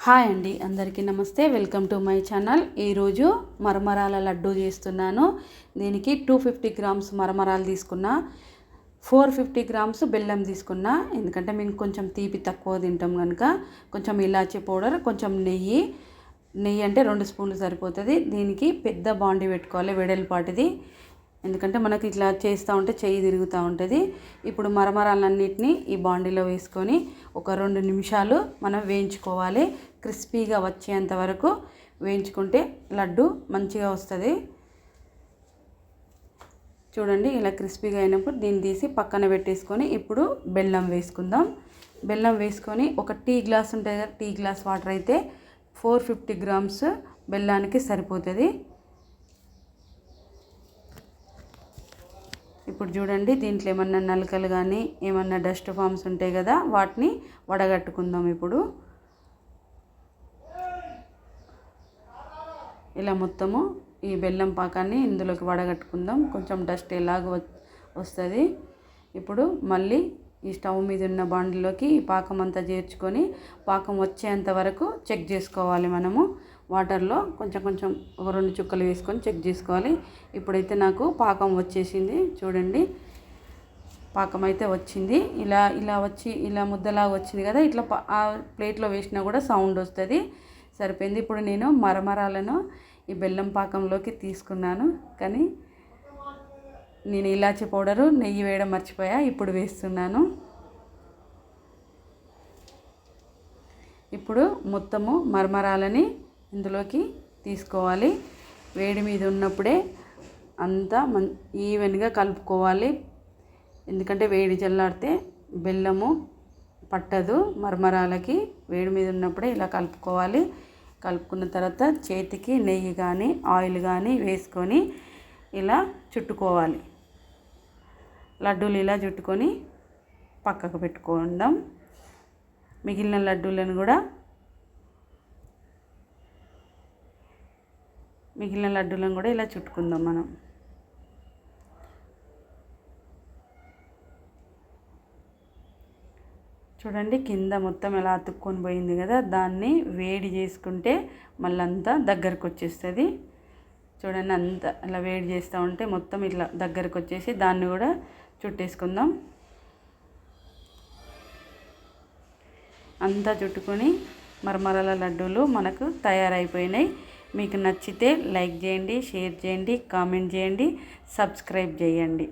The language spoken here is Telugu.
హాయ్ అండి, అందరికీ నమస్తే. Welcome to my channel. ఈరోజు మరమరాల లడ్డు చేస్తున్నాను. దీనికి 250 గ్రామ్స్ మరమరాలు తీసుకున్నా, 450 గ్రామ్స్ బెల్లం తీసుకున్నా. ఎందుకంటే మేము కొంచెం తీపి తక్కువ తింటాం కనుక కొంచెం ఇలాచీ పౌడర్, కొంచెం నెయ్యి అంటే 2 స్పూన్లు సరిపోతుంది. దీనికి పెద్ద బాండి పెట్టుకోవాలి, వెడల్పాటిది. ఎందుకంటే మనకి ఇట్లా చేస్తూ ఉంటే చెయ్యి తిరుగుతూ ఉంటుంది. ఇప్పుడు మరమరాలన్నిటినీ ఈ బాండీలో వేసుకొని ఒక 2 నిమిషాలు మనం వేయించుకోవాలి. క్రిస్పీగా వచ్చేంత వరకు వేయించుకుంటే లడ్డు మంచిగా వస్తుంది. చూడండి, ఇలా క్రిస్పీగా అయినప్పుడు దీన్ని తీసి పక్కన పెట్టేసుకొని ఇప్పుడు బెల్లం వేసుకుందాం. బెల్లం వేసుకొని ఒక టీ గ్లాస్ ఉంటుంది కదా, టీ గ్లాస్ వాటర్ అయితే 450 గ్రామ్స్ బెల్లానికి సరిపోతుంది. ఇప్పుడు చూడండి, దీంట్లో ఏమన్నా నలకలు కానీ ఏమన్నా డస్ట్ ఫామ్స్ ఉంటాయి కదా, వాటిని వడగట్టుకుందాం. ఇప్పుడు ఇలా మొత్తము ఈ బెల్లం పాకాన్ని ఇందులోకి వడగట్టుకుందాం. కొంచెం డస్ట్ ఎలాగ వస్తుంది. ఇప్పుడు మళ్ళీ ఈ స్టవ్ మీద ఉన్న బాండిలోకి ఈ పాకం అంతా చేర్చుకొని పాకం వచ్చేంత వరకు చెక్ చేసుకోవాలి. మనము వాటర్లో కొంచెం ఒక 2 చుక్కలు వేసుకొని చెక్ చేసుకోవాలి. ఇప్పుడైతే నాకు పాకం వచ్చేసింది. చూడండి, పాకం అయితే వచ్చింది. ఇలా వచ్చి ఇలా ముద్దలాగా వచ్చింది కదా, ఇట్లా ఆ ప్లేట్లో వేసినా కూడా సౌండ్ వస్తుంది. సరిపోయింది. ఇప్పుడు నేను మరమరాలను ఈ బెల్లం పాకంలోకి తీసుకున్నాను, కానీ నేను ఇలాచీ పౌడరు, నెయ్యి వేయడం మర్చిపోయా. ఇప్పుడు వేస్తున్నాను. ఇప్పుడు మొత్తము మరమరాలని ఇందులోకి తీసుకోవాలి. వేడి మీద ఉన్నప్పుడే అంతా ఈవెన్గా కలుపుకోవాలి. ఎందుకంటే వేడి చల్లారితే బెల్లము పట్టదు మరమరాలకి. వేడి మీద ఉన్నప్పుడే ఇలా కలుపుకోవాలి. కలుపుకున్న తర్వాత చేతికి నెయ్యి కానీ ఆయిల్ కానీ వేసుకొని ఇలా చుట్టుకోవాలి. లడ్డూలు ఇలా చుట్టుకొని పక్కకు పెట్టుకుందాం. మిగిలిన లడ్డూలను కూడా ఇలా చుట్టుకుందాం మనం. చూడండి, కింద మొత్తం ఎలా అతుక్కొని పోయింది కదా, దాన్ని వేడి చేసుకుంటే మళ్ళీ అంతా దగ్గరకు వచ్చేస్తుంది. చూడండి, అంతా అలా వేడి చేస్తూ ఉంటే మొత్తం ఇట్లా దగ్గరకు వచ్చేసి దాన్ని కూడా చుట్టేసుకుందాం. అంతా చుట్టుకొని మరమరాల లడ్డూలు మనకు తయారైపోయినాయి. మీకు నచ్చితే లైక్ చేయండి, షేర్ చేయండి, కామెంట్ చేయండి, సబ్స్క్రైబ్ చేయండి.